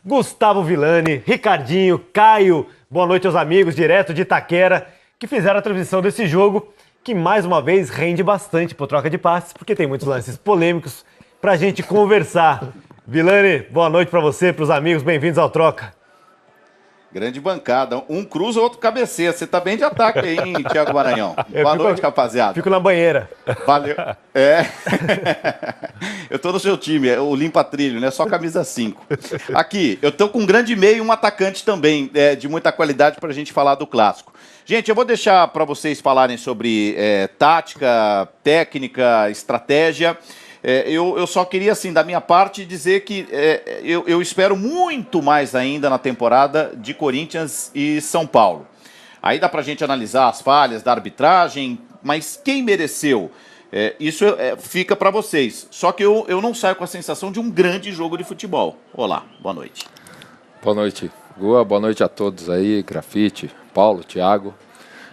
Gustavo Villani, Ricardinho, Caio, boa noite aos amigos direto de Itaquera que fizeram a transmissão desse jogo que mais uma vez rende bastante por troca de passes, porque tem muitos lances polêmicos pra gente conversar. Villani, boa noite pra você, pros amigos, bem-vindos ao Troca. Grande bancada. Um cruza, o outro cabeceia. Você tá bem de ataque aí, hein, Thiago Maranhão? Boa noite, rapaziada. Fico na banheira. Valeu. Eu tô no seu time, o limpa-trilho, né? Só camisa 5. Aqui, eu tô com um grande meio e um atacante também, de muita qualidade pra gente falar do clássico. Gente, eu vou deixar para vocês falarem sobre tática, técnica, estratégia. Eu só queria, assim, da minha parte, dizer que eu espero muito mais ainda na temporada de Corinthians e São Paulo. Aí dá pra gente analisar as falhas da arbitragem, mas quem mereceu? Isso fica para vocês. Só que eu não saio com a sensação de um grande jogo de futebol. Olá, boa noite. Boa noite, Gua. Boa noite a todos aí, Grafite, Paulo, Thiago.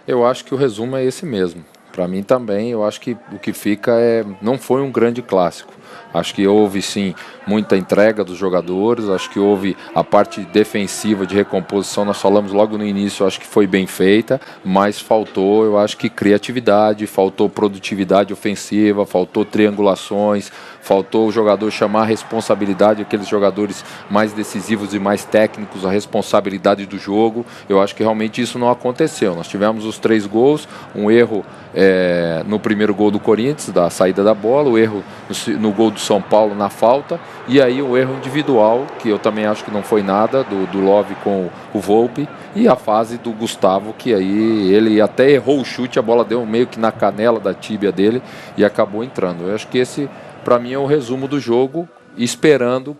Eu acho que o resumo é esse mesmo. Para mim também, eu acho que o que fica não foi um grande clássico. Acho que houve, sim, muita entrega dos jogadores, acho que houve a parte defensiva de recomposição, nós falamos logo no início, acho que foi bem feita, mas faltou, eu acho que criatividade, faltou produtividade ofensiva, faltou triangulações, faltou o jogador chamar a responsabilidade, aqueles jogadores mais decisivos e mais técnicos, a responsabilidade do jogo. Eu acho que realmente isso não aconteceu. Nós tivemos os 3 gols, um erro no primeiro gol do Corinthians, da saída da bola, o erro no gol do São Paulo na falta, e aí o erro individual, que eu também acho que não foi nada, do Love com o Volpi, e a fase do Gustavo, que aí ele até errou o chute, a bola deu meio que na canela da tíbia dele e acabou entrando. Eu acho que esse, para mim, é o resumo do jogo, esperando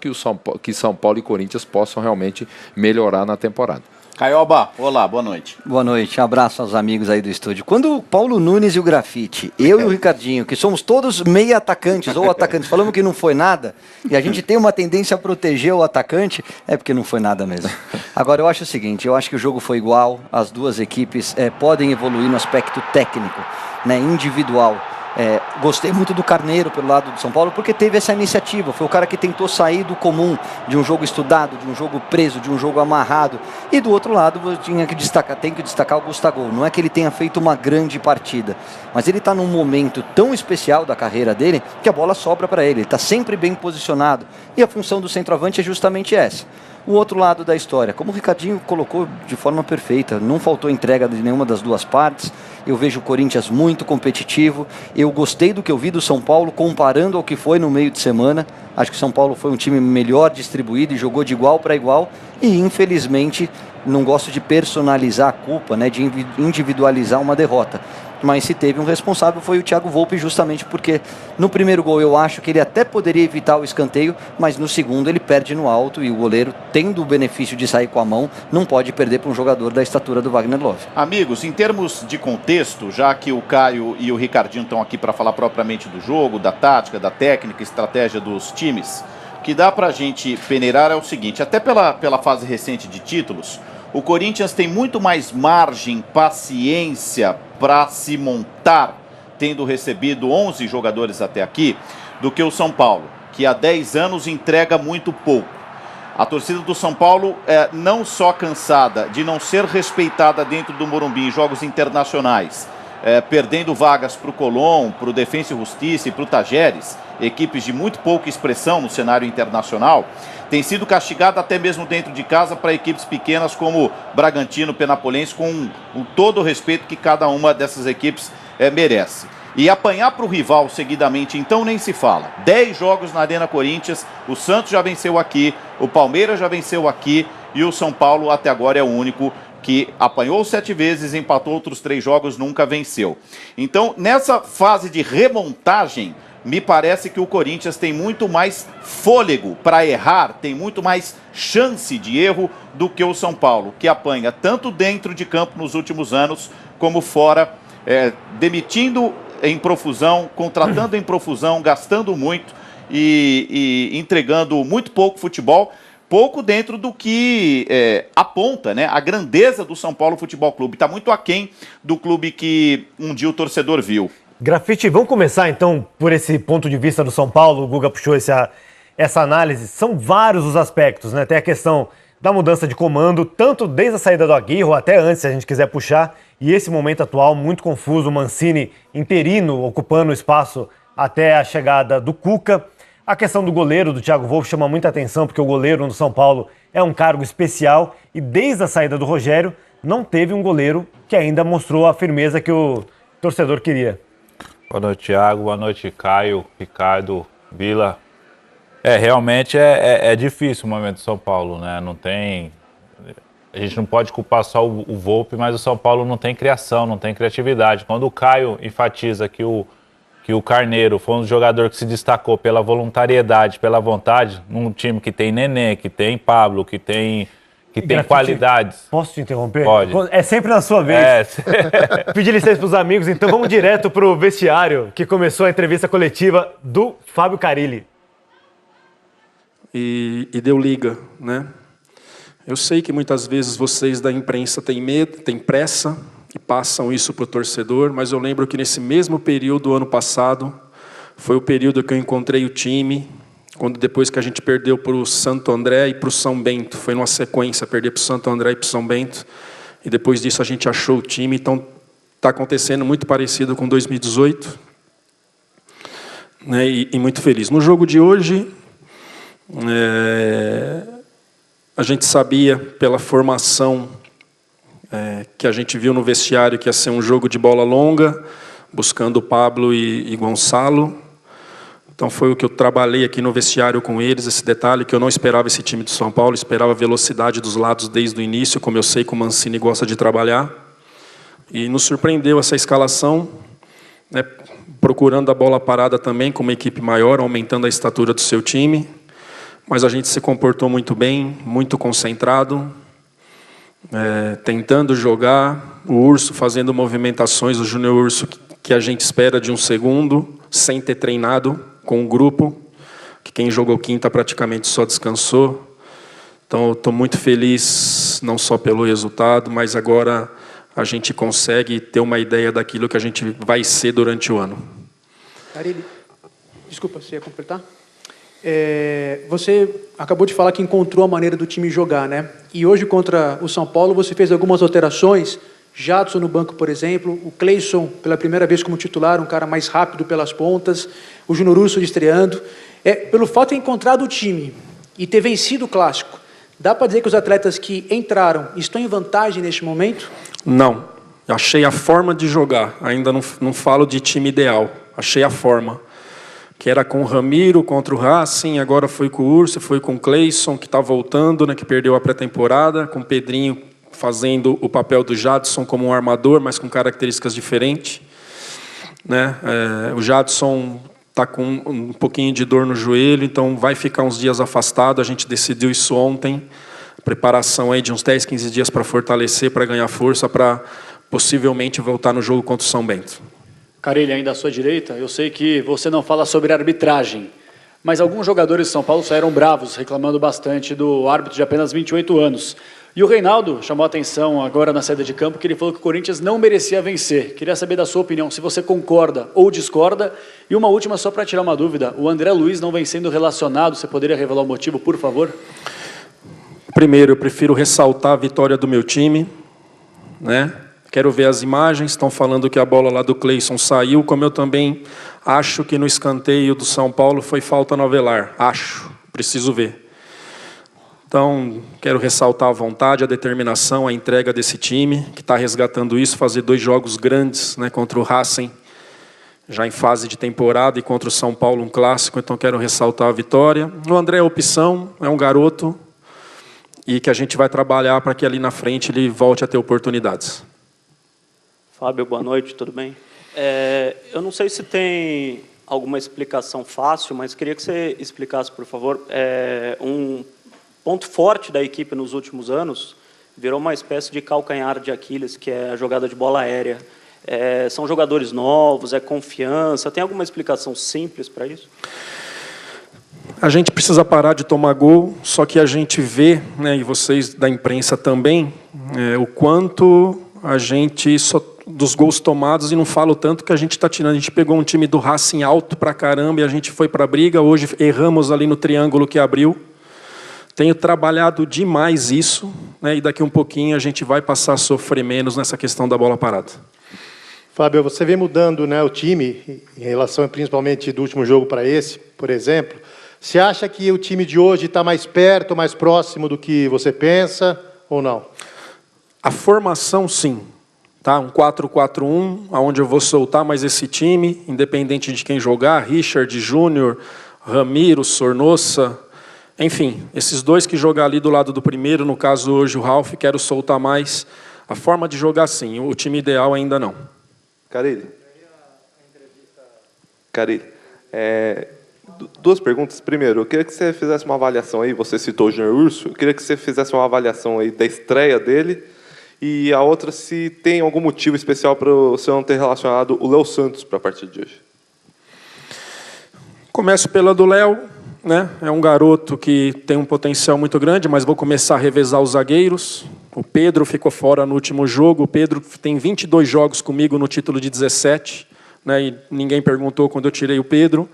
que São Paulo e Corinthians possam realmente melhorar na temporada. Caioba, olá, boa noite. Boa noite, abraço aos amigos aí do estúdio. Quando o Paulo Nunes e o Grafite, eu e o Ricardinho, que somos todos meio atacantes ou atacantes, falamos que não foi nada, e a gente tem uma tendência a proteger o atacante, é porque não foi nada mesmo. Agora, eu acho o seguinte, eu acho que o jogo foi igual, as duas equipes podem evoluir no aspecto técnico, né, individual. Gostei muito do Carneiro pelo lado do São Paulo, porque teve essa iniciativa, foi o cara que tentou sair do comum, de um jogo estudado, de um jogo preso, de um jogo amarrado, e do outro lado tem que destacar o Gustavo. Não é que ele tenha feito uma grande partida, mas ele está num momento tão especial da carreira dele, que a bola sobra para ele está sempre bem posicionado, e a função do centroavante é justamente essa. O outro lado da história, como o Ricardinho colocou de forma perfeita, não faltou entrega de nenhuma das duas partes. Eu vejo o Corinthians muito competitivo. Eu gostei do que eu vi do São Paulo, comparando ao que foi no meio de semana. Acho que o São Paulo foi um time melhor distribuído e jogou de igual para igual. E, infelizmente, não gosto de personalizar a culpa, né, de individualizar uma derrota. Mas se teve um responsável foi o Thiago Volpi, justamente porque no primeiro gol eu acho que ele até poderia evitar o escanteio, mas no segundo ele perde no alto e o goleiro, tendo o benefício de sair com a mão, não pode perder para um jogador da estatura do Wagner Love. Amigos, em termos de contexto, já que o Caio e o Ricardinho estão aqui para falar propriamente do jogo, da tática, da técnica, estratégia dos times, o que dá para a gente peneirar é o seguinte, até pela fase recente de títulos, o Corinthians tem muito mais margem, paciência para se montar, tendo recebido 11 jogadores até aqui, do que o São Paulo, que há 10 anos entrega muito pouco. A torcida do São Paulo é não só cansada de não ser respeitada dentro do Morumbi em jogos internacionais, perdendo vagas para o Colón, para o Defensa e Justiça e para o Tajeres, equipes de muito pouca expressão no cenário internacional, tem sido castigada até mesmo dentro de casa para equipes pequenas como Bragantino, Penapolense, com todo o respeito que cada uma dessas equipes merece. E apanhar para o rival seguidamente, então nem se fala. 10 jogos na Arena Corinthians, o Santos já venceu aqui, o Palmeiras já venceu aqui e o São Paulo até agora é o único que apanhou 7 vezes, empatou outros 3 jogos, nunca venceu. Então, nessa fase de remontagem, me parece que o Corinthians tem muito mais fôlego para errar, tem muito mais chance de erro do que o São Paulo, que apanha tanto dentro de campo nos últimos anos, como fora, demitindo em profusão, contratando em profusão, gastando muito e entregando muito pouco futebol, pouco dentro do que aponta, né, a grandeza do São Paulo Futebol Clube. Está muito aquém do clube que um dia o torcedor viu. Grafite, vamos começar então por esse ponto de vista do São Paulo. O Guga puxou essa análise, são vários os aspectos, né? Tem a questão da mudança de comando, tanto desde a saída do Aguirre ou até antes, se a gente quiser puxar, e esse momento atual muito confuso, o Mancini interino, ocupando o espaço até a chegada do Cuca. A questão do goleiro, do Thiago Volpi, chama muita atenção, porque o goleiro no São Paulo é um cargo especial, e desde a saída do Rogério, não teve um goleiro que ainda mostrou a firmeza que o torcedor queria. Boa noite, Thiago. Boa noite, Caio, Ricardo, Vila. Realmente é difícil o momento do São Paulo, né? Não tem... A gente não pode culpar só o Volpi, mas o São Paulo não tem criação, não tem criatividade. Quando o Caio enfatiza que o Carneiro foi um jogador que se destacou pela voluntariedade, pela vontade, num time que tem Nenê, que tem Pablo, que tem qualidades. Posso te interromper? Pode. É sempre na sua vez. Pedir licença para os amigos, então vamos direto para o vestiário, que começou a entrevista coletiva do Fábio Carille. E deu liga, né? Eu sei que muitas vezes vocês da imprensa têm medo, têm pressa e passam isso para o torcedor, mas eu lembro que nesse mesmo período, ano passado, foi o período que eu encontrei o time, quando depois que a gente perdeu para o Santo André e para o São Bento, foi numa sequência, perder para o Santo André e para o São Bento, e depois disso a gente achou o time, então está acontecendo muito parecido com 2018, né, e muito feliz. No jogo de hoje, a gente sabia pela formação que a gente viu no vestiário que ia ser um jogo de bola longa, buscando Pablo e Gonçalo. Então foi o que eu trabalhei aqui no vestiário com eles, esse detalhe que eu não esperava esse time do São Paulo, esperava a velocidade dos lados desde o início, como eu sei que o Mancini gosta de trabalhar. E nos surpreendeu essa escalação, né, procurando a bola parada também com uma equipe maior, aumentando a estatura do seu time. Mas a gente se comportou muito bem, muito concentrado, tentando jogar, o Urso fazendo movimentações, o Júnior Urso que a gente espera de um segundo, sem ter treinado com o grupo, que quem jogou quinta praticamente só descansou. Então eu estou muito feliz, não só pelo resultado, mas agora a gente consegue ter uma ideia daquilo que a gente vai ser durante o ano. Carille, desculpa, você ia completar? Você acabou de falar que encontrou a maneira do time jogar, né? E hoje contra o São Paulo você fez algumas alterações. Jadson no banco, por exemplo, o Cleison pela primeira vez como titular, um cara mais rápido pelas pontas, o Júnior Urso estreando. Pelo fato de ter encontrado o time e ter vencido o Clássico, dá para dizer que os atletas que entraram estão em vantagem neste momento? Não, achei a forma de jogar, ainda não falo de time ideal, achei a forma. Que era com o Ramiro contra o Racing, agora foi com o Urso, foi com o Cleison, que está voltando, né, que perdeu a pré-temporada, com o Pedrinho fazendo o papel do Jadson como um armador, mas com características diferentes. Né? O Jadson está com um pouquinho de dor no joelho, então vai ficar uns dias afastado, a gente decidiu isso ontem, preparação aí de uns 10, 15 dias para fortalecer, para ganhar força, para possivelmente voltar no jogo contra o São Bento. Carille, ainda à sua direita, eu sei que você não fala sobre arbitragem, mas alguns jogadores de São Paulo saíram bravos, reclamando bastante do árbitro de apenas 28 anos. E o Reinaldo chamou a atenção agora na saída de campo, que ele falou que o Corinthians não merecia vencer. Queria saber da sua opinião, se você concorda ou discorda. E uma última, só para tirar uma dúvida, o André Luiz não vem sendo relacionado, você poderia revelar o motivo, por favor? Primeiro, eu prefiro ressaltar a vitória do meu time, né? Quero ver as imagens, estão falando que a bola lá do Cleison saiu, como eu também acho que no escanteio do São Paulo foi falta no Avelar. Acho, preciso ver. Então, quero ressaltar a vontade, a determinação, a entrega desse time, que está resgatando isso, fazer 2 jogos grandes, né, contra o Racing, já em fase de temporada, e contra o São Paulo, um clássico, então quero ressaltar a vitória. O André é opção, é um garoto, e que a gente vai trabalhar para que ali na frente ele volte a ter oportunidades. Fábio, boa noite, tudo bem? Eu não sei se tem alguma explicação fácil, mas queria que você explicasse, por favor, um ponto forte da equipe nos últimos anos virou uma espécie de calcanhar de Aquiles, que é a jogada de bola aérea. São jogadores novos, é confiança, tem alguma explicação simples para isso? A gente precisa parar de tomar gol, só que a gente vê, né, e vocês da imprensa também, o quanto a gente só dos gols tomados e não falo tanto que a gente está tirando. A gente pegou um time do Racing alto pra caramba e a gente foi para a briga. Hoje erramos ali no triângulo que abriu. Tenho trabalhado demais isso, né, e daqui um pouquinho a gente vai passar a sofrer menos nessa questão da bola parada. Fábio, você vem mudando, né, o time em relação principalmente do último jogo para esse, por exemplo. Você acha que o time de hoje está mais perto, mais próximo do que você pensa ou não? A formação, sim. Tá? Um 4-4-1, onde eu vou soltar mais esse time, independente de quem jogar, Richard, Júnior, Ramiro, Sornosa, enfim, esses dois que jogar ali do lado do primeiro, no caso hoje o Ralf, quero soltar mais. A forma de jogar, sim. O time ideal ainda não. Carilli, duas perguntas. Primeiro, eu queria que você fizesse uma avaliação aí, você citou o Júnior Urso, eu queria que você fizesse uma avaliação aí da estreia dele, e a outra, se tem algum motivo especial para você não ter relacionado o Léo Santos para a partida de hoje. Começo pela do Léo, né? É um garoto que tem um potencial muito grande, mas vou começar a revezar os zagueiros. O Pedro ficou fora no último jogo. O Pedro tem 22 jogos comigo no título de 17, né? E ninguém perguntou quando eu tirei o Pedro.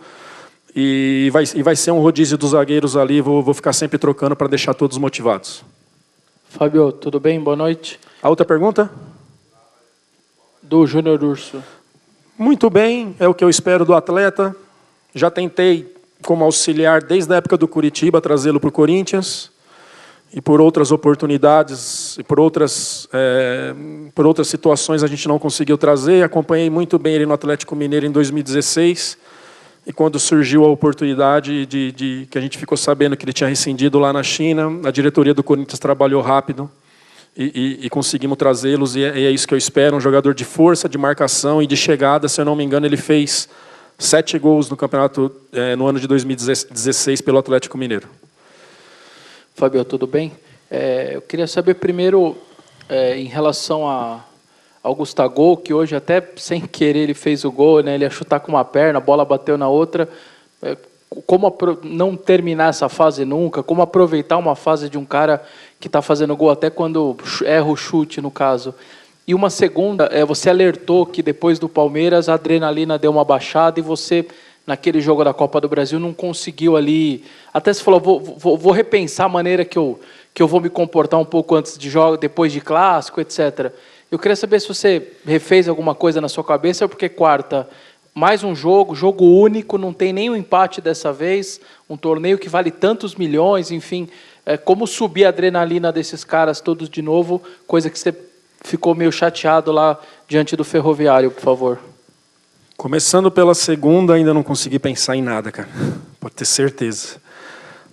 E vai ser um rodízio dos zagueiros ali. Vou ficar sempre trocando para deixar todos motivados. Fábio, tudo bem? Boa noite. A outra pergunta? Do Júnior Urso. Muito bem, é o que eu espero do atleta. Já tentei, como auxiliar, desde a época do Curitiba, trazê-lo para o Corinthians. E por outras oportunidades, e por outras situações a gente não conseguiu trazer. Acompanhei muito bem ele no Atlético Mineiro em 2016. E quando surgiu a oportunidade que a gente ficou sabendo que ele tinha rescindido lá na China, a diretoria do Corinthians trabalhou rápido e conseguimos trazê-los. E é isso que eu espero, um jogador de força, de marcação e de chegada. Se eu não me engano, ele fez 7 gols no campeonato no ano de 2016 pelo Atlético Mineiro. Fábio, tudo bem? Eu queria saber primeiro, em relação ao Gustavo, que hoje até sem querer ele fez o gol, né? Ele ia chutar com uma perna, a bola bateu na outra. Como não terminar essa fase nunca? Como aproveitar uma fase de um cara que está fazendo gol até quando erra o chute, no caso? E uma segunda, você alertou que depois do Palmeiras a adrenalina deu uma baixada e você, naquele jogo da Copa do Brasil, não conseguiu ali... Até você falou, vou repensar a maneira que eu vou me comportar um pouco antes de jogo, depois de clássico, etc. Eu queria saber se você refez alguma coisa na sua cabeça, porque quarta, mais um jogo único, não tem nenhum empate dessa vez, um torneio que vale tantos milhões, enfim, como subir a adrenalina desses caras todos de novo, coisa que você ficou meio chateado lá diante do Ferroviário, por favor. Começando pela segunda, ainda não consegui pensar em nada, cara. Pode ter certeza.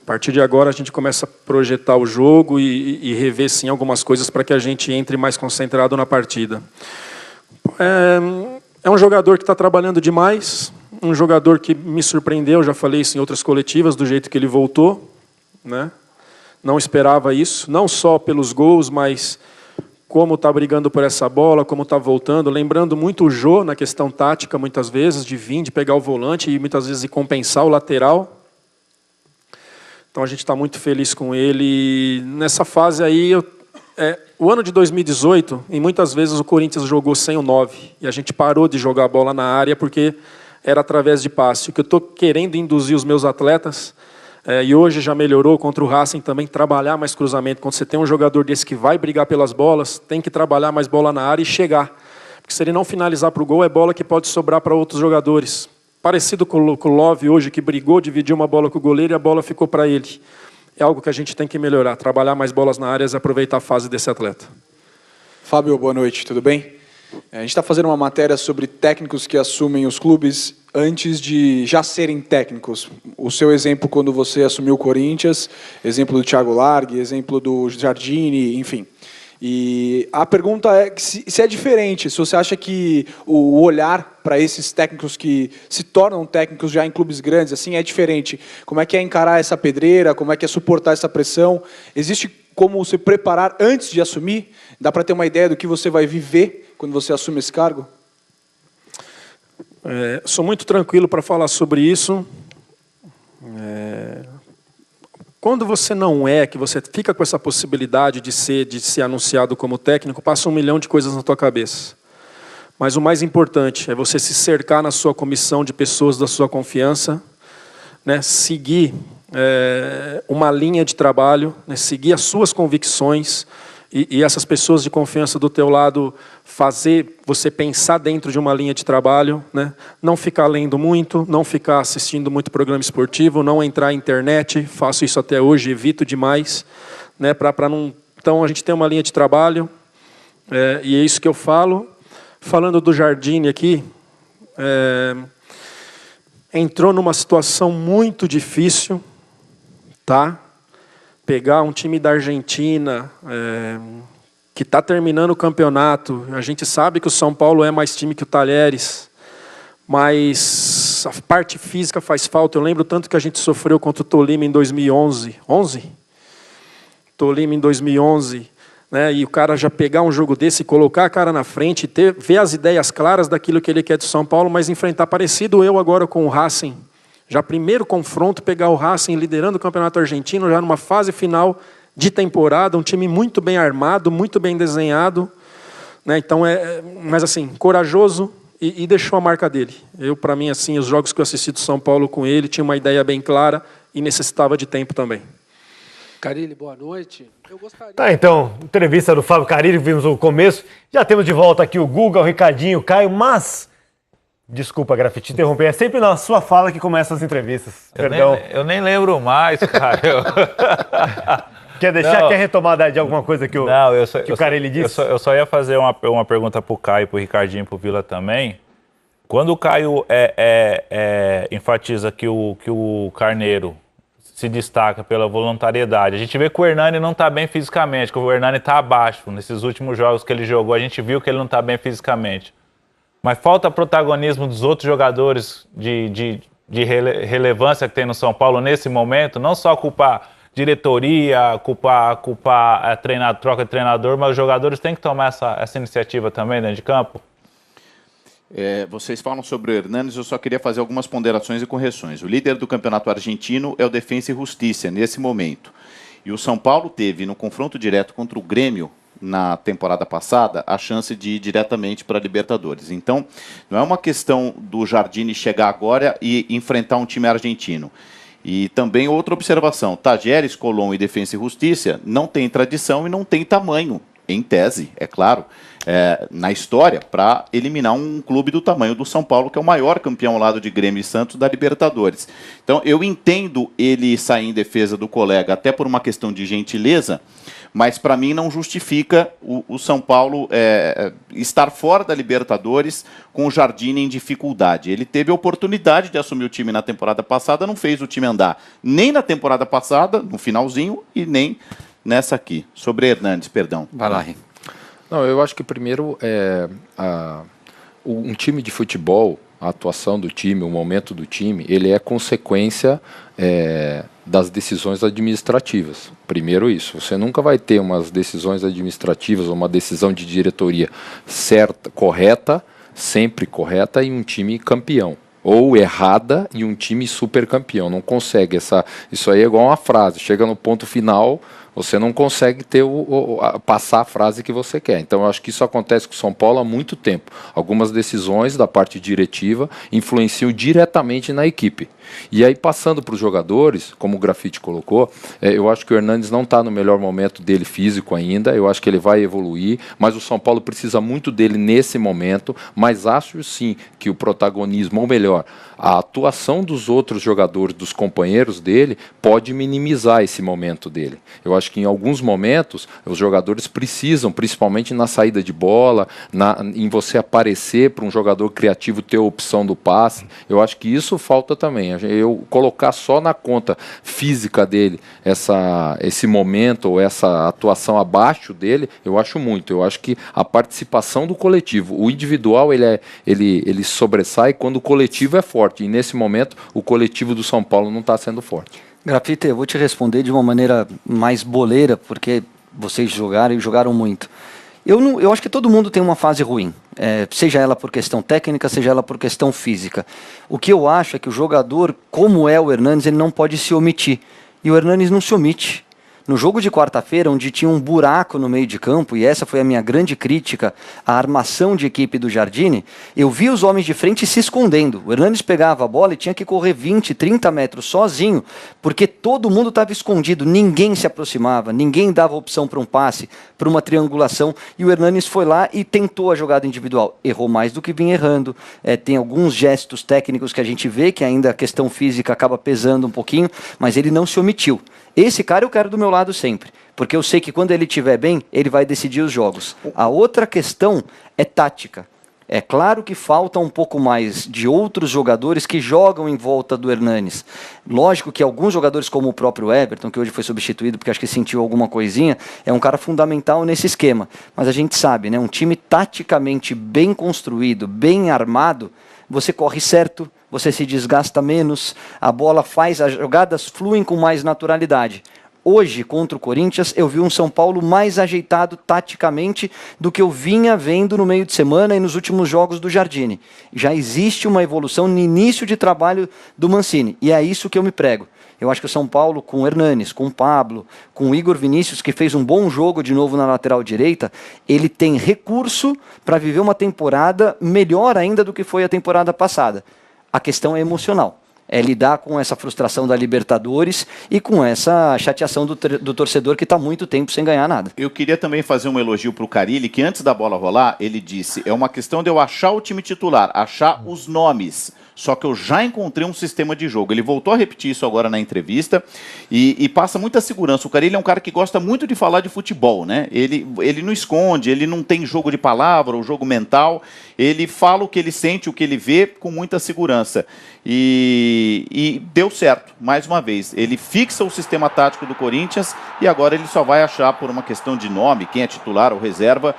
A partir de agora, a gente começa a projetar o jogo e rever, sim, algumas coisas para que a gente entre mais concentrado na partida. É um jogador que está trabalhando demais, um jogador que me surpreendeu, já falei isso em outras coletivas, do jeito que ele voltou, né? Não esperava isso, não só pelos gols, mas como está brigando por essa bola, como está voltando, lembrando muito o Jô na questão tática, muitas vezes, de vir, de pegar o volante e muitas vezes de compensar o lateral. Então a gente está muito feliz com ele. E nessa fase aí, o ano de 2018, e muitas vezes o Corinthians jogou sem o 9, e a gente parou de jogar a bola na área porque era através de passe. O que eu estou querendo induzir os meus atletas, e hoje já melhorou contra o Racing também, trabalhar mais cruzamento. Quando você tem um jogador desse que vai brigar pelas bolas, tem que trabalhar mais bola na área e chegar. Porque se ele não finalizar para o gol, é bola que pode sobrar para outros jogadores. Parecido com o Love hoje, que brigou, dividiu uma bola com o goleiro e a bola ficou para ele. É algo que a gente tem que melhorar, trabalhar mais bolas na área e aproveitar a fase desse atleta. Fábio, boa noite, tudo bem? A gente está fazendo uma matéria sobre técnicos que assumem os clubes antes de já serem técnicos. O seu exemplo quando você assumiu o Corinthians, exemplo do Thiago Largue, exemplo do Jardine, enfim. E a pergunta é se é diferente, se você acha que o olhar para esses técnicos que se tornam técnicos já em clubes grandes assim é diferente. Como é que é encarar essa pedreira, como é que é suportar essa pressão? Existe como se preparar antes de assumir? Dá para ter uma ideia do que você vai viver quando você assume esse cargo? Sou muito tranquilo para falar sobre isso. Quando você não que você fica com essa possibilidade de ser anunciado como técnico, passa 1 milhão de coisas na tua cabeça. Mas o mais importante é você se cercar na sua comissão de pessoas da sua confiança, né? Seguir uma linha de trabalho, né? Seguir as suas convicções e essas pessoas de confiança do teu lado fazer você pensar dentro de uma linha de trabalho, né? Não ficar lendo muito, não ficar assistindo muito programa esportivo, não entrar na internet, faço isso até hoje, evito demais, né? Para não... Então a gente tem uma linha de trabalho, e é isso que eu falo. Falando do Jardine aqui, entrou numa situação muito difícil, tá? Pegar um time da Argentina, que está terminando o campeonato. A gente sabe que o São Paulo é mais time que o Talheres, mas a parte física faz falta. Eu lembro tanto que a gente sofreu contra o Tolima em 2011. Tolima em 2011, né? E o cara já pegar um jogo desse, colocar a cara na frente, ver as ideias claras daquilo que ele quer do São Paulo, mas enfrentar parecido eu agora com o Racing. Já primeiro confronto, pegar o Racing liderando o Campeonato Argentino, já numa fase final de temporada, um time muito bem armado, muito bem desenhado, né? Então, mas assim, corajoso e deixou a marca dele. Para mim, assim, os jogos que eu assisti do São Paulo com ele, tinha uma ideia bem clara e necessitava de tempo também. Carilli, boa noite. Eu gostaria... Tá, então, entrevista do Fábio Carilli, vimos o começo. Já temos de volta aqui o Guga, o Ricardinho, o Caio, mas... Desculpa, Grafite, interromper. É sempre na sua fala que começam as entrevistas. Perdão. Eu nem lembro mais, Caio. Quer deixar? Quer retomar de alguma coisa que o Carilli disse? Eu só ia fazer uma pergunta para o Caio, para o Ricardinho e para o Vila também. Quando o Caio enfatiza que o Carneiro se destaca pela voluntariedade, a gente vê que o Hernani não está bem fisicamente, que o Hernani está abaixo. Nesses últimos jogos que ele jogou, a gente viu que ele não está bem fisicamente. Mas falta protagonismo dos outros jogadores de relevância que tem no São Paulo nesse momento, não só culpar diretoria, culpar troca de treinador, mas os jogadores têm que tomar essa iniciativa também dentro de campo? Vocês falam sobre o Hernanes, eu só queria fazer algumas ponderações e correções. O líder do campeonato argentino é o Defensa e Justiça, nesse momento. E o São Paulo teve, no confronto direto contra o Grêmio, na temporada passada, a chance de ir diretamente para a Libertadores. Então, não é uma questão do Jardine chegar agora e enfrentar um time argentino. E também outra observação, Tajeres, Colón e Defensa e Justiça não tem tradição e não tem tamanho, em tese, é claro, na história, para eliminar um clube do tamanho do São Paulo, que é o maior campeão ao lado de Grêmio e Santos da Libertadores. Então, eu entendo ele sair em defesa do colega, até por uma questão de gentileza, mas para mim não justifica o São Paulo estar fora da Libertadores com o Jardine em dificuldade. Ele teve a oportunidade de assumir o time na temporada passada, não fez o time andar nem na temporada passada, no finalzinho, e nem nessa aqui. Sobre Hernanes, perdão. Vai lá, Ri. Não, eu acho que primeiro um time de futebol, a atuação do time, o momento do time, ele é consequência das decisões administrativas. Primeiro isso, você nunca vai ter umas decisões administrativas ou uma decisão de diretoria certa, correta, sempre correta, e um time campeão. Ou errada e um time super campeão. Não consegue. Isso aí é igual uma frase, chega no ponto final, você não consegue passar a frase que você quer. Então, eu acho que isso acontece com o São Paulo há muito tempo. Algumas decisões da parte diretiva influenciam diretamente na equipe. E aí, passando para os jogadores, como o Grafite colocou, eu acho que o Hernanes não está no melhor momento dele físico ainda, eu acho que ele vai evoluir, mas o São Paulo precisa muito dele nesse momento, mas acho sim que o protagonismo, ou melhor, a atuação dos outros jogadores, dos companheiros dele, pode minimizar esse momento dele. Eu acho que em alguns momentos os jogadores precisam, principalmente na saída de bola, em você aparecer para um jogador criativo ter a opção do passe, eu acho que isso falta também. Eu colocar só na conta física dele esse momento ou essa atuação abaixo dele, eu acho muito. Eu acho que a participação do coletivo, o individual ele sobressai quando o coletivo é forte. E nesse momento o coletivo do São Paulo não está sendo forte. Grafite, eu vou te responder de uma maneira mais boleira, porque vocês jogaram e jogaram muito. Eu acho que todo mundo tem uma fase ruim, seja ela por questão técnica, seja ela por questão física. O que eu acho é que o jogador, como é o Hernanes, ele não pode se omitir. E o Hernanes não se omite. No jogo de quarta-feira, onde tinha um buraco no meio de campo, e essa foi a minha grande crítica à armação de equipe do Jardine, eu vi os homens de frente se escondendo. O Hernanes pegava a bola e tinha que correr 20, 30 metros sozinho, porque todo mundo estava escondido, ninguém se aproximava, ninguém dava opção para um passe, para uma triangulação, e o Hernanes foi lá e tentou a jogada individual. Errou mais do que vinha errando. Tem alguns gestos técnicos que a gente vê, que ainda a questão física acaba pesando um pouquinho, mas ele não se omitiu. Esse cara eu quero do meu lado sempre, porque eu sei que quando ele estiver bem, ele vai decidir os jogos. A outra questão é tática. É claro que falta um pouco mais de outros jogadores que jogam em volta do Hernanes. Lógico que alguns jogadores, como o próprio Everton, que hoje foi substituído porque acho que sentiu alguma coisinha, é um cara fundamental nesse esquema. Mas a gente sabe, né, um time taticamente bem construído, bem armado, você corre certo, você se desgasta menos, a bola faz, as jogadas fluem com mais naturalidade. Hoje, contra o Corinthians, eu vi um São Paulo mais ajeitado taticamente do que eu vinha vendo no meio de semana e nos últimos jogos do Jardine. Já existe uma evolução no início de trabalho do Mancini, e é isso que eu me prego. Eu acho que o São Paulo, com o Hernanes, com o Pablo, com o Igor Vinícius, que fez um bom jogo de novo na lateral direita, ele tem recurso para viver uma temporada melhor ainda do que foi a temporada passada. A questão é emocional, é lidar com essa frustração da Libertadores e com essa chateação do torcedor que está há muito tempo sem ganhar nada. Eu queria também fazer um elogio para o Carille, que antes da bola rolar, ele disse, é uma questão de eu achar o time titular, achar os nomes, só que eu já encontrei um sistema de jogo. Ele voltou a repetir isso agora na entrevista e passa muita segurança. O Carille é um cara que gosta muito de falar de futebol, né? Ele não esconde, ele não tem jogo de palavra ou jogo mental, ele fala o que ele sente, o que ele vê com muita segurança. E deu certo, mais uma vez. Ele fixa o sistema tático do Corinthians e agora ele só vai achar, por uma questão de nome, quem é titular ou reserva,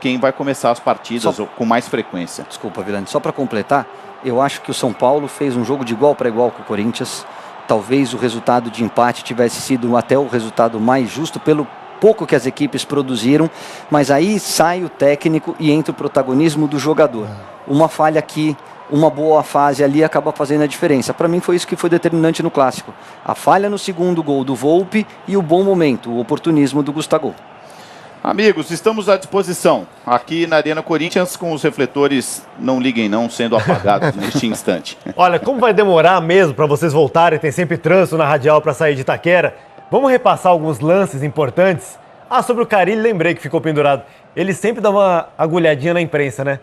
quem vai começar as partidas com mais frequência. Desculpa, Vilani, só para completar, eu acho que o São Paulo fez um jogo de igual para igual com o Corinthians. Talvez o resultado de empate tivesse sido até o resultado mais justo pelo pouco que as equipes produziram, mas aí sai o técnico e entra o protagonismo do jogador. Uma falha aqui, uma boa fase ali acaba fazendo a diferença. Para mim foi isso que foi determinante no Clássico. A falha no segundo gol do Volpi e o bom momento, o oportunismo do Gustavo. Amigos, estamos à disposição aqui na Arena Corinthians com os refletores, não liguem não, sendo apagados neste instante. Olha, como vai demorar mesmo para vocês voltarem, tem sempre trânsito na radial para sair de Itaquera. Vamos repassar alguns lances importantes? Sobre o Carille, lembrei que ficou pendurado. Ele sempre dá uma agulhadinha na imprensa, né?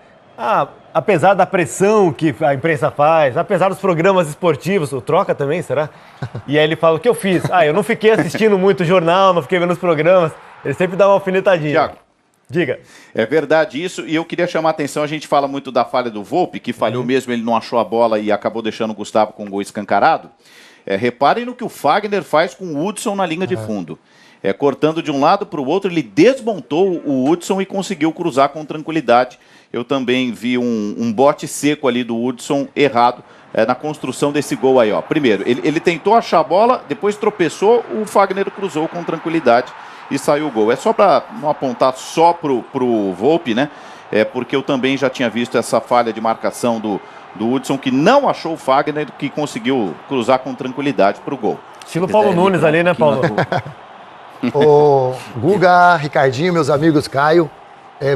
Apesar da pressão que a imprensa faz, apesar dos programas esportivos, o Troca também, será? E aí ele fala, o que eu fiz? Eu não fiquei assistindo muito jornal, não fiquei vendo os programas. Ele sempre dá uma alfinetadinha. Thiago, diga. É verdade isso, e eu queria chamar a atenção, a gente fala muito da falha do Volpi, que falhou mesmo, ele não achou a bola e acabou deixando o Gustavo com um gol escancarado. Reparem no que o Fagner faz com o Hudson na linha de fundo. Cortando de um lado para o outro, ele desmontou o Hudson e conseguiu cruzar com tranquilidade. Eu também vi um bote seco ali do Hudson errado na construção desse gol aí. Primeiro, ele tentou achar a bola, depois tropeçou, o Fagner cruzou com tranquilidade e saiu o gol. É só para não apontar só pro Volpi, né? Porque eu também já tinha visto essa falha de marcação do Hudson, que não achou o Fagner, que conseguiu cruzar com tranquilidade para o gol. Estilo Paulo Nunes ali, né, Paulo? Ô, Guga, Ricardinho, meus amigos, Caio,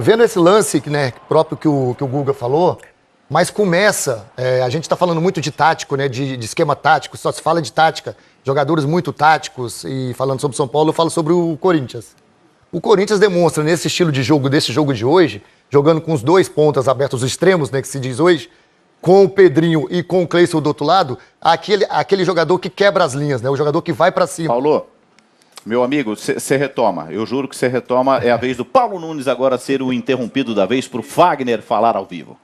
vendo esse lance, né, próprio que o Guga falou, mas começa, a gente está falando muito de tático, né, de esquema tático, só se fala de tática, jogadores muito táticos, e falando sobre São Paulo, eu falo sobre o Corinthians. O Corinthians demonstra nesse estilo de jogo, desse jogo de hoje, jogando com os dois pontas abertos, os extremos, né, que se diz hoje, com o Pedrinho e com o Cleison do outro lado, aquele jogador que quebra as linhas, né, o jogador que vai para cima. Paulo, meu amigo, você retoma. Eu juro que você retoma. É a vez do Paulo Nunes agora ser o interrompido da vez para o Fagner falar ao vivo.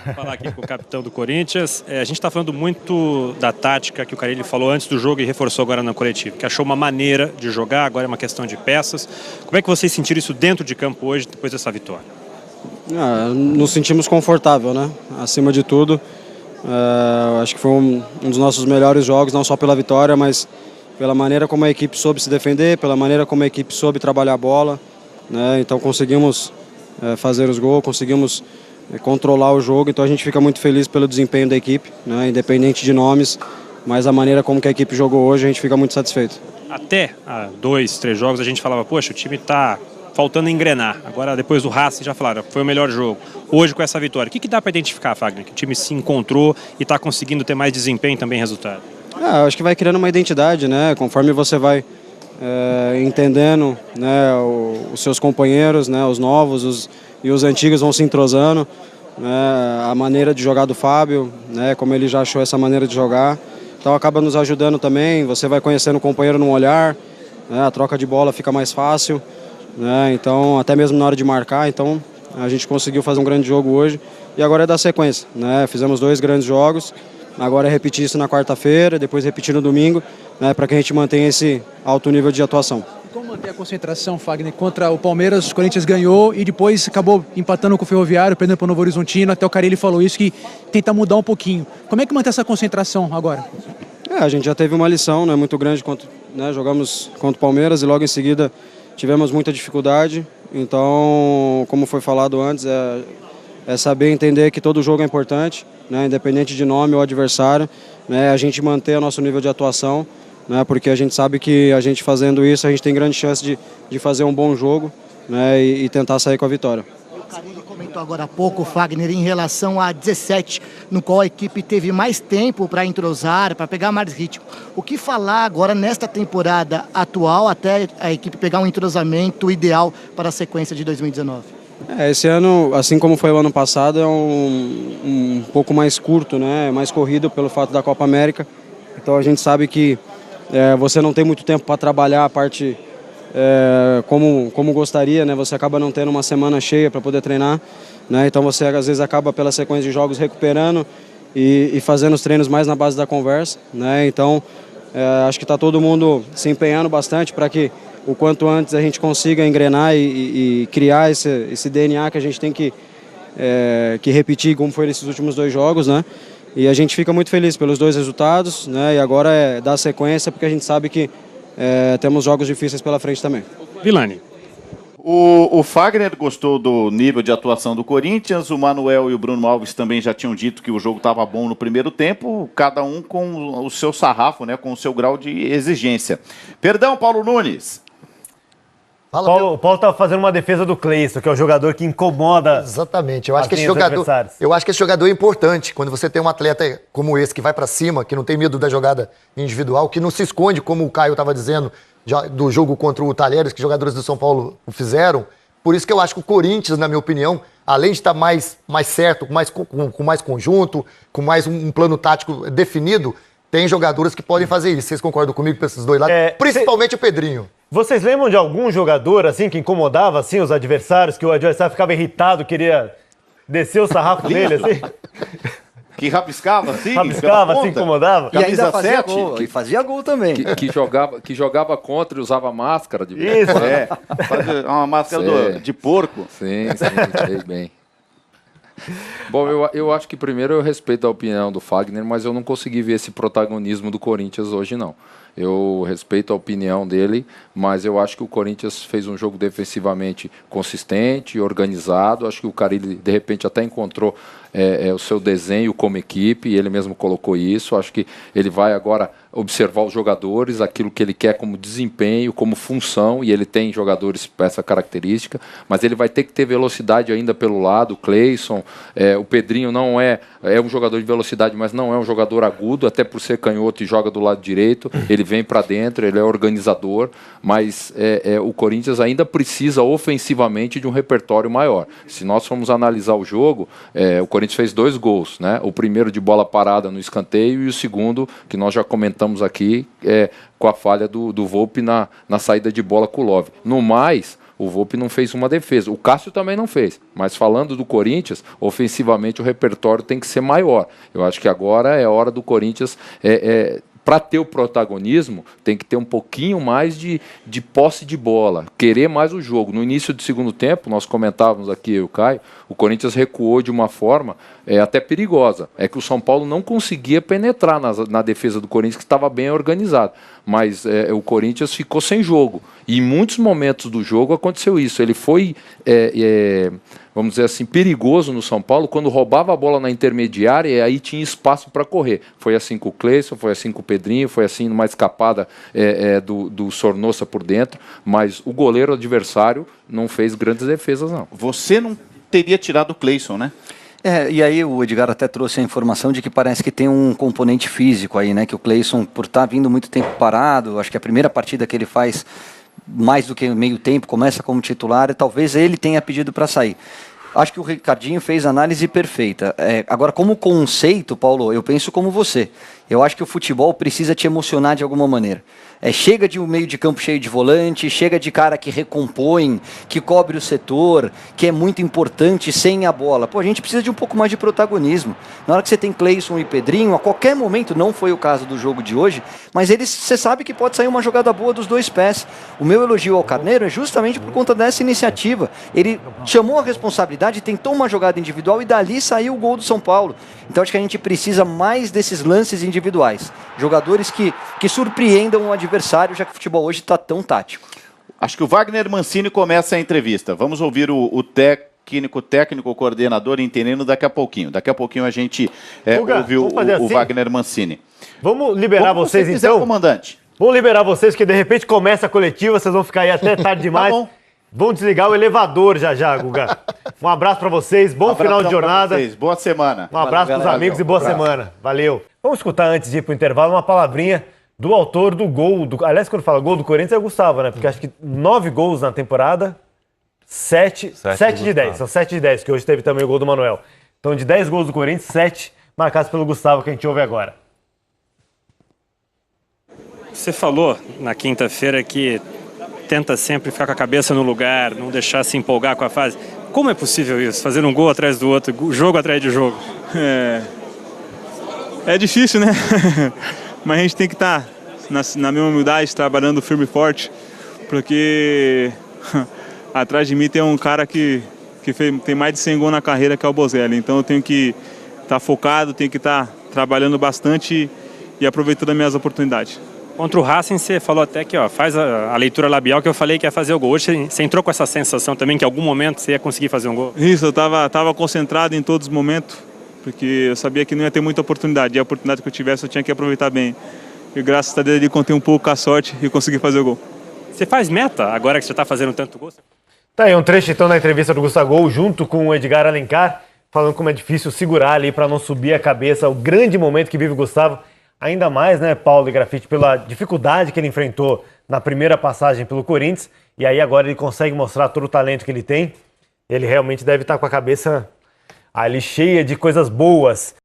Vou falar aqui com o capitão do Corinthians. A gente está falando muito da tática que o Carille falou antes do jogo e reforçou agora na coletiva, que achou uma maneira de jogar, agora é uma questão de peças. Como é que vocês sentiram isso dentro de campo hoje, depois dessa vitória? Nos sentimos confortável, né? Acima de tudo. Acho que foi um dos nossos melhores jogos, não só pela vitória, mas pela maneira como a equipe soube se defender, pela maneira como a equipe soube trabalhar a bola, né? Então conseguimos fazer os gols, conseguimos controlar o jogo, então a gente fica muito feliz pelo desempenho da equipe, né? Independente de nomes, mas a maneira como que a equipe jogou hoje, a gente fica muito satisfeito. Até há 2, 3 jogos a gente falava, poxa, o time está faltando engrenar. Agora, depois do Racing, já falaram, foi o melhor jogo. Hoje, com essa vitória, o que dá para identificar, Fagner? Que o time se encontrou e está conseguindo ter mais desempenho e também resultado? Acho que vai criando uma identidade, né? Conforme você vai entendendo, né, os seus companheiros, né, os novos e os antigos vão se entrosando, né, a maneira de jogar do Fábio, né, como ele já achou essa maneira de jogar. Então acaba nos ajudando também, você vai conhecendo o companheiro num olhar, né, a troca de bola fica mais fácil, né, então até mesmo na hora de marcar, então a gente conseguiu fazer um grande jogo hoje e agora é dar sequência, né, fizemos 2 grandes jogos, agora é repetir isso na quarta-feira, depois repetir no domingo, né, para que a gente mantenha esse alto nível de atuação. Como manter a concentração, Fagner? Contra o Palmeiras, o Corinthians ganhou e depois acabou empatando com o Ferroviário, perdendo para o Novo Horizontino, até o Carille falou isso, que tenta mudar um pouquinho. Como é que manter essa concentração agora? A gente já teve uma lição, né, muito grande, né, jogamos contra o Palmeiras e logo em seguida tivemos muita dificuldade, então, como foi falado antes, é saber entender que todo jogo é importante, né, independente de nome ou adversário, né, a gente manter o nosso nível de atuação, né, porque a gente sabe que a gente fazendo isso, a gente tem grande chance de fazer um bom jogo, né, e tentar sair com a vitória. O Carille comentou agora há pouco, Fagner, em relação a 17, no qual a equipe teve mais tempo para entrosar, para pegar mais ritmo. O que falar agora nesta temporada atual, até a equipe pegar um entrosamento ideal para a sequência de 2019? Esse ano, assim como foi o ano passado, é um pouco mais curto, né, mais corrido pelo fato da Copa América. Então a gente sabe que você não tem muito tempo para trabalhar a parte como gostaria, né? Você acaba não tendo uma semana cheia para poder treinar, né? Então você às vezes acaba pela sequência de jogos recuperando e fazendo os treinos mais na base da conversa, né? Então acho que está todo mundo se empenhando bastante para que o quanto antes a gente consiga engrenar e criar esse DNA que a gente tem que repetir como foi nesses últimos 2 jogos, né? E a gente fica muito feliz pelos 2 resultados, né? E agora é dar sequência, porque a gente sabe que temos jogos difíceis pela frente também. Vilani. O Fagner gostou do nível de atuação do Corinthians, o Manuel e o Bruno Alves também já tinham dito que o jogo estava bom no primeiro tempo, cada um com o seu sarrafo, né? Com o seu grau de exigência. Perdão, Paulo Nunes. O Paulo estava fazendo uma defesa do Cleison, que é o jogador que incomoda. Exatamente. Eu acho que esse jogador é importante. Quando você tem um atleta como esse que vai para cima, que não tem medo da jogada individual, que não se esconde, como o Caio estava dizendo, do jogo contra o Talheres, que jogadores do São Paulo fizeram. Por isso que eu acho que o Corinthians, na minha opinião, além de estar mais certo, com mais conjunto, com mais um plano tático definido, tem jogadores que podem fazer isso. Vocês concordam comigo para esses 2 lados? Principalmente o Pedrinho. Vocês lembram de algum jogador assim que incomodava assim os adversários, que o adversário ficava irritado, queria descer o sarrafo dele assim? Que rabiscava assim? Rabiscava assim, incomodava? E ainda fazia gol, e fazia gol também. Que jogava contra e usava máscara. Isso, fazia uma máscara de porco. Sim, sei bem. Bom, eu acho que primeiro eu respeito a opinião do Fagner, mas eu não consegui ver esse protagonismo do Corinthians hoje, não. Eu respeito a opinião dele, mas eu acho que o Corinthians fez um jogo defensivamente consistente, organizado. Acho que o Carille, de repente, até encontrou o seu desenho como equipe, e ele mesmo colocou isso. Acho que ele vai agora observar os jogadores, aquilo que ele quer como desempenho, como função, e ele tem jogadores com essa característica, mas ele vai ter que ter velocidade ainda pelo lado. O Cleison, o Pedrinho não é um jogador de velocidade, mas não é um jogador agudo, até por ser canhoto e joga do lado direito. Ele vem para dentro, ele é organizador, mas o Corinthians ainda precisa ofensivamente de um repertório maior. Se nós formos analisar o jogo, o Corinthians fez 2 gols, né? O primeiro de bola parada no escanteio e o segundo, que nós já comentamos aqui, com a falha do Volpi na saída de bola com o Love. No mais, o Volpi não fez uma defesa. O Cássio também não fez. Mas falando do Corinthians, ofensivamente o repertório tem que ser maior. Eu acho que agora é hora do Corinthians... Para ter o protagonismo, tem que ter um pouquinho mais de posse de bola, querer mais o jogo. No início do segundo tempo, nós comentávamos aqui, eu e o Caio, o Corinthians recuou de uma forma até perigosa. É que o São Paulo não conseguia penetrar na defesa do Corinthians, que estava bem organizado. Mas o Corinthians ficou sem jogo. E em muitos momentos do jogo aconteceu isso. Ele foi, vamos dizer assim, perigoso no São Paulo quando roubava a bola na intermediária e aí tinha espaço para correr. Foi assim com o Cleison, foi assim com o Pedrinho, foi assim numa escapada do Sornosa por dentro, mas o goleiro adversário não fez grandes defesas, não. Você não teria tirado o Cleison, né? E aí o Edgar até trouxe a informação de que parece que tem um componente físico aí, né? Que o Cleison, por estar vindo muito tempo parado, acho que a primeira partida que ele faz mais do que meio tempo, começa como titular, e talvez ele tenha pedido para sair. Acho que o Ricardinho fez a análise perfeita. Agora, como conceito, Paulo, eu penso como você. Eu acho que o futebol precisa te emocionar de alguma maneira. Chega de um meio de campo cheio de volante, chega de cara que recompõe, que cobre o setor, que é muito importante sem a bola. Pô, a gente precisa de um pouco mais de protagonismo. Na hora que você tem Cleison e Pedrinho, a qualquer momento, não foi o caso do jogo de hoje, mas você sabe que pode sair uma jogada boa dos dois pés. O meu elogio ao Carneiro é justamente por conta dessa iniciativa. Ele chamou a responsabilidade, tentou uma jogada individual e dali saiu o gol do São Paulo. Então acho que a gente precisa mais desses lances individuais. Jogadores que surpreendam o adversário, já que o futebol hoje está tão tático. Acho que o Wagner Mancini começa a entrevista. Vamos ouvir o técnico, coordenador, entendendo daqui a pouquinho. Daqui a pouquinho a gente ouve o assim? Wagner Mancini. Vamos liberar como vocês, você quiser, então? Comandante. Vamos liberar vocês, que de repente começa a coletiva, vocês vão ficar aí até tarde demais. Tá bom. Vão desligar o elevador já, Guga. Um abraço para vocês, bom final de jornada. Boa semana. Um abraço para os amigos e boa semana. Valeu. Vamos escutar, antes de ir para o intervalo, uma palavrinha do autor do gol. Aliás, quando fala gol do Corinthians é o Gustavo, né? Porque acho que 9 gols na temporada, 7 de 10. São 7 de 10, que hoje teve também o gol do Manuel. Então, de 10 gols do Corinthians, 7 marcados pelo Gustavo, que a gente ouve agora. Você falou na quinta-feira que tenta sempre ficar com a cabeça no lugar, não deixar se empolgar com a fase. Como é possível isso? Fazer um gol atrás do outro, jogo atrás de jogo? É difícil, né? Mas a gente tem que estar na mesma humildade, trabalhando firme e forte, porque atrás de mim tem um cara que tem mais de 100 gols na carreira, que é o Bozelli. Então eu tenho que estar focado, tenho que estar trabalhando bastante e aproveitando as minhas oportunidades. Contra o Racing, você falou até que faz a leitura labial que eu falei que ia fazer o gol. Hoje você entrou com essa sensação também que em algum momento você ia conseguir fazer um gol? Isso, eu estava concentrado em todos os momentos, porque eu sabia que não ia ter muita oportunidade. E a oportunidade que eu tivesse eu tinha que aproveitar bem. E graças a Deus eu contei um pouco com a sorte e consegui fazer o gol. Você faz meta agora que você está fazendo tanto gol? Tá aí um trecho então da entrevista do Gustavo, junto com o Edgar Alencar, falando como é difícil segurar ali para não subir a cabeça, o grande momento que vive o Gustavo. Ainda mais, né, Paulo e Grafite, pela dificuldade que ele enfrentou na primeira passagem pelo Corinthians, e aí agora ele consegue mostrar todo o talento que ele tem. Ele realmente deve estar com a cabeça ali cheia de coisas boas.